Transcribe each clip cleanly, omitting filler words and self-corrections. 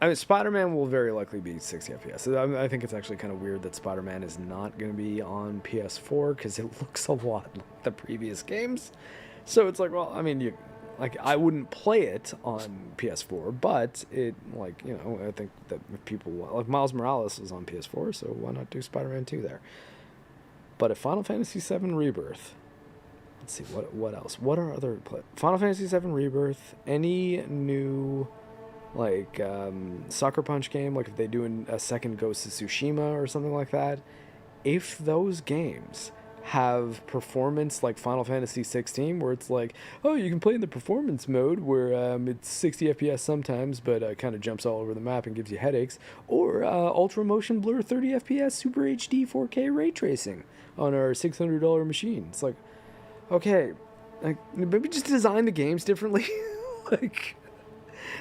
I mean, Spider-Man will very likely be 60 FPS. I think it's actually kind of weird that Spider-Man is not going to be on PS4 because it looks a lot like the previous games. So it's like, well, I mean, I wouldn't play it on PS4, but it, like, you know, I think that if people, like Miles Morales is on PS4, so why not do Spider-Man 2 there? But if Final Fantasy VII Rebirth, let's see, what else? What are other, Final Fantasy VII Rebirth, any new, like, Sucker Punch game, like if they do a second Ghost of Tsushima or something like that, if those games have performance like Final Fantasy 16, where it's like, oh, you can play in the performance mode where it's 60 FPS sometimes, but kind of jumps all over the map and gives you headaches, or Ultra Motion Blur 30 FPS Super HD 4K ray tracing on our $600 machine. It's like, okay, like maybe just design the games differently. Like,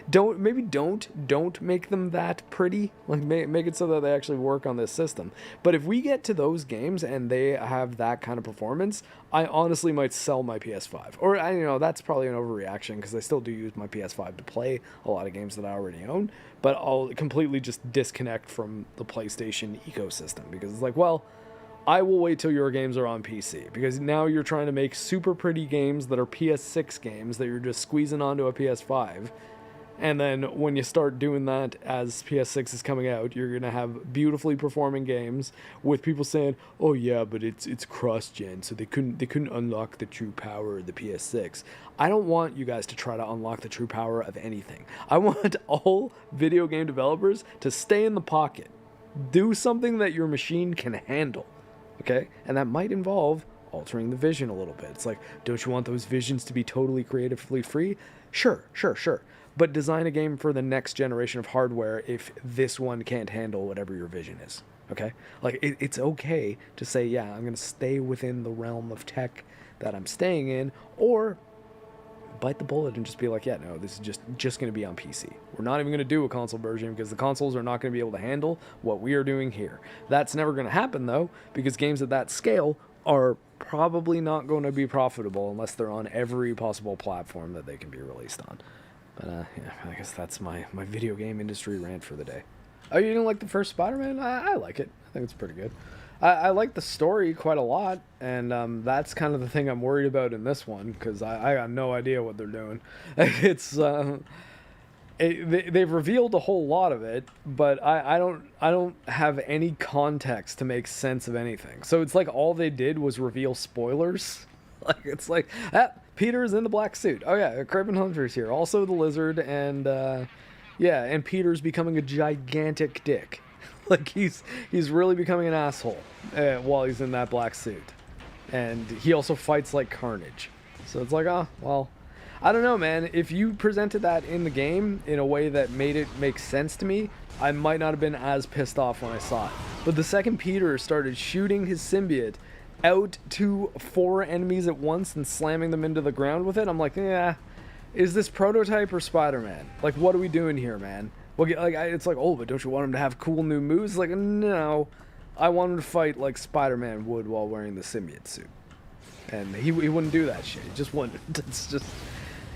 don't make them that pretty. Like, make it so that they actually work on this system. But if we get to those games and they have that kind of performance, I honestly might sell my PS5. Or, you know, that's probably an overreaction because I still do use my PS5 to play a lot of games that I already own. But I'll completely just disconnect from the PlayStation ecosystem because it's like, well, I will wait till your games are on PC, because now you're trying to make super pretty games that are PS6 games that you're just squeezing onto a PS5. And then when you start doing that as PS6 is coming out, you're going to have beautifully performing games with people saying, oh yeah, but it's cross-gen, so they couldn't unlock the true power of the PS6. I don't want you guys to try to unlock the true power of anything. I want all video game developers to stay in the pocket. Do something that your machine can handle, okay? And that might involve altering the vision a little bit. It's like, don't you want those visions to be totally creatively free? Sure. But design a game for the next generation of hardware if this one can't handle whatever your vision is, okay? Like, it's okay to say, yeah, I'm going to stay within the realm of tech that I'm staying in, or bite the bullet and just be like, yeah, no, this is just going to be on PC. We're not even going to do a console version because the consoles are not going to be able to handle what we are doing here. That's never going to happen, though, because games at that scale are probably not going to be profitable unless they're on every possible platform that they can be released on. But, yeah, I guess that's my video game industry rant for the day. Oh, you didn't like the first Spider-Man? I like it. I think it's pretty good. I like the story quite a lot, and that's kind of the thing I'm worried about in this one, because I got no idea what they're doing. It's they've revealed a whole lot of it, but I don't have any context to make sense of anything. So it's like all they did was reveal spoilers. Like, it's like, Peter's in the black suit. Oh yeah, Kraven Hunter's here. Also the lizard, and yeah, and Peter's becoming a gigantic dick. Like, he's really becoming an asshole while he's in that black suit. And he also fights like Carnage. So it's like, oh, well, I don't know, man. If you presented that in the game in a way that made it make sense to me, I might not have been as pissed off when I saw it. But the second Peter started shooting his symbiote out to 4 enemies at once and slamming them into the ground with it, I'm like, yeah, is this prototype or Spider-Man? Like, what are we doing here, man? Well, like, it's like, oh, but don't you want him to have cool new moves? Like, no, I want him to fight like Spider-Man would while wearing the symbiote suit, and he wouldn't do that shit. He just wouldn't. It's just,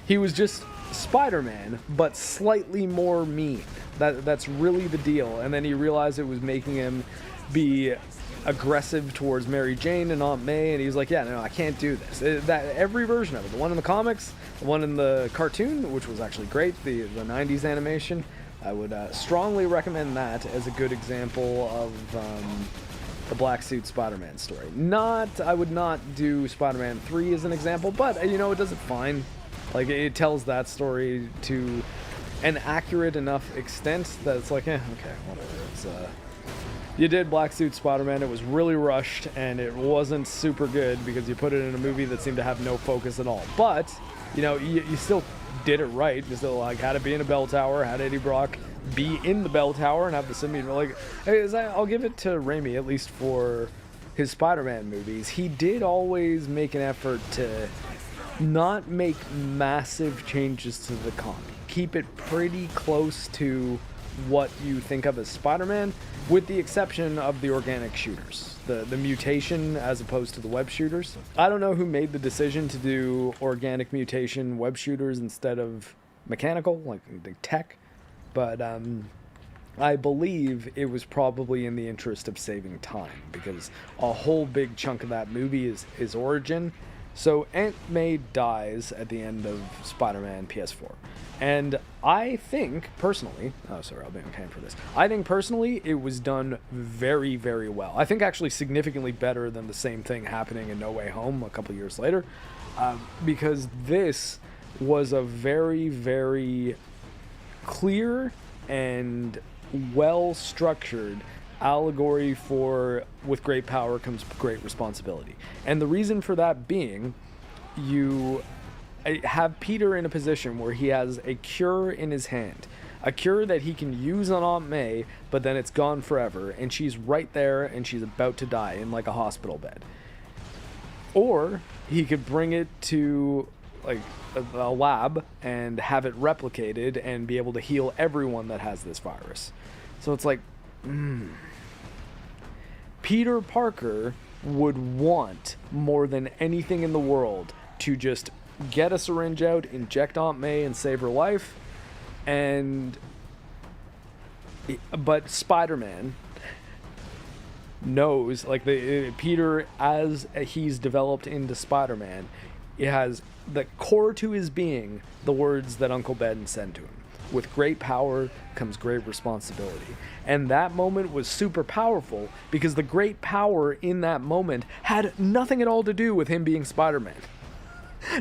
he was just Spider-Man, but slightly more mean. That's really the deal. And then he realized it was making him be aggressive towards Mary Jane and Aunt May, and he's like, yeah, no, I can't do this. That every version of it, the one in the comics, the one in the cartoon, which was actually great, the 90s animation, I would strongly recommend that as a good example of the Black Suit Spider-Man story. I would not do Spider-Man 3 as an example, but, you know, it does it fine. Like, it tells that story to an accurate enough extent that it's like, okay, whatever. It's, you did Black Suit Spider-Man, it was really rushed, and it wasn't super good because you put it in a movie that seemed to have no focus at all. But, you know, you still did it right. You still, like, had it be in a bell tower, had Eddie Brock be in the bell tower and have the symbiote. Like, I'll give it to Raimi, at least for his Spider-Man movies. He did always make an effort to not make massive changes to the comic. Keep it pretty close to what you think of as Spider-Man, with the exception of the organic shooters, the mutation as opposed to the web shooters. I don't know who made the decision to do organic mutation web shooters instead of mechanical, like the tech, but I believe it was probably in the interest of saving time, because a whole big chunk of that movie is origin. So Aunt May dies at the end of Spider-Man PS4. And I think, personally... Oh, sorry, I'll be in pain for this. I think, personally, it was done very, very well. I think actually significantly better than the same thing happening in No Way Home a couple years later. Because this was a very, very clear and well-structured allegory for with great power comes great responsibility. And the reason for that being, you have Peter in a position where he has a cure in his hand, a cure that he can use on Aunt May, but then it's gone forever, and she's right there and she's about to die in like a hospital bed. Or he could bring it to like a lab and have it replicated and be able to heal everyone that has this virus. So it's like, Peter Parker would want more than anything in the world to just get a syringe out, inject Aunt May, and save her life. But Spider-Man knows, like, Peter, as he's developed into Spider-Man, it has the core to his being the words that Uncle Ben said to him. With great power comes great responsibility. And that moment was super powerful because the great power in that moment had nothing at all to do with him being Spider-Man.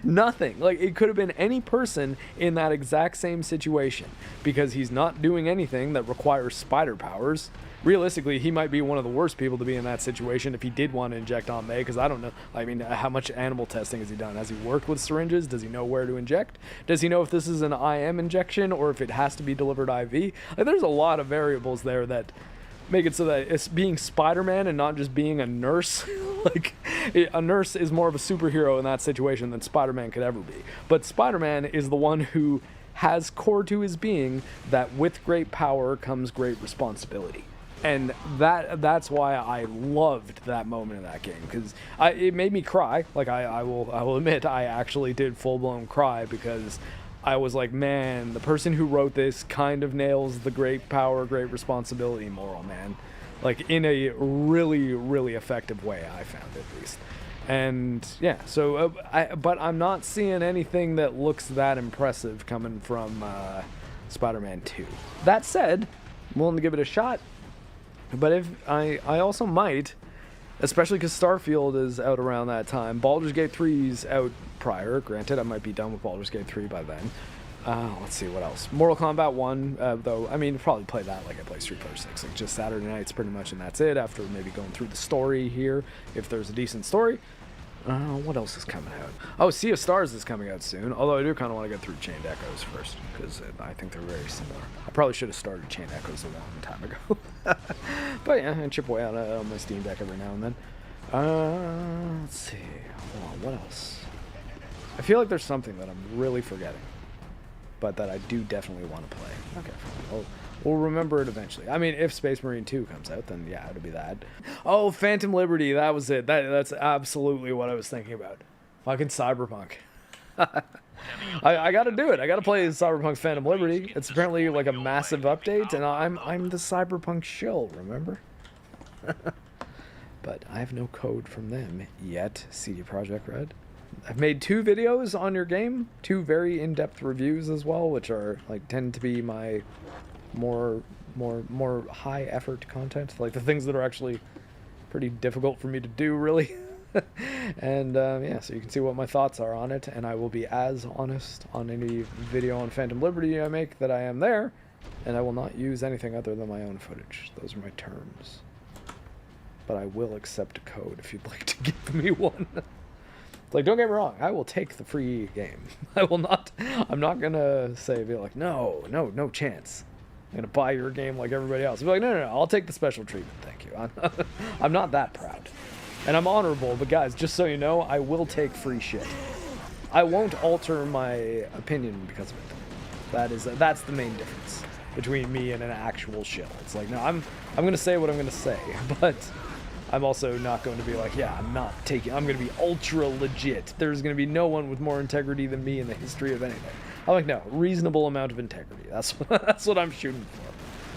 Nothing. Like, it could have been any person in that exact same situation, because he's not doing anything that requires spider powers. Realistically, he might be one of the worst people to be in that situation if he did want to inject Aunt May, because I don't know. I mean, how much animal testing has he done? Has he worked with syringes? Does he know where to inject? Does he know if this is an IM injection or if it has to be delivered IV? Like, there's a lot of variables there that make it so that it's being Spider-Man and not just being a nurse. Like, a nurse is more of a superhero in that situation than Spider-Man could ever be. But Spider-Man is the one who has core to his being that with great power comes great responsibility. And that's why I loved that moment in that game, because it made me cry. Like, I will admit, I actually did full-blown cry, because I was like, man, the person who wrote this kind of nails the great power, great responsibility moral, man. Like, in a really, really effective way, I found, at least. And yeah, so but I'm not seeing anything that looks that impressive coming from Spider-Man 2. That said, I'm willing to give it a shot. But if I also might, especially because Starfield is out around that time. Baldur's Gate 3's out prior. Granted, I might be done with Baldur's Gate 3 by then. Let's see, what else? Mortal Kombat 1, though, I mean, probably play that like I play Street Fighter 6. Like, just Saturday nights pretty much, and that's it, after maybe going through the story here, if there's a decent story. What else is coming out? Oh, Sea of Stars is coming out soon, although I do kind of want to get through Chained Echoes first, because I think they're very similar. I probably should have started Chained Echoes a long time ago. But yeah, and chip away on my Steam Deck every now and then. Let's see. Hold on, what else? I feel like there's something that I'm really forgetting, but that I do definitely want to play. Okay, fine. We'll remember it eventually. I mean, if Space Marine 2 comes out, then yeah, it'll be that. Oh, Phantom Liberty, that was it. That's absolutely what I was thinking about. Fucking Cyberpunk. I gotta do it. I gotta play Cyberpunk Phantom Liberty. It's apparently like a massive update, and I'm the Cyberpunk shill, remember? But I have no code from them yet, CD Projekt Red. I've made 2 videos on your game, 2 very in-depth reviews as well, which are like tend to be my more high effort content, like the things that are actually pretty difficult for me to do, really. And yeah, so you can see what my thoughts are on it, and I will be as honest on any video on Phantom Liberty I make that I am there, and I will not use anything other than my own footage. Those are my terms. But I will accept a code if you'd like to give me one. Like, don't get me wrong, I will take the free game. I'm not gonna be like, no chance. I'm gonna buy your game like everybody else. I'll be like, no, I'll take the special treatment, thank you. I'm not that proud. And I'm honorable, but guys, just so you know, I will take free shit. I won't alter my opinion because of it. That's the main difference between me and an actual shill. It's like, no, I'm gonna say what I'm gonna say, but I'm also not going to be like, yeah, I'm going to be ultra legit. There's going to be no one with more integrity than me in the history of anything. I'm like, no, reasonable amount of integrity. That's that's what I'm shooting for.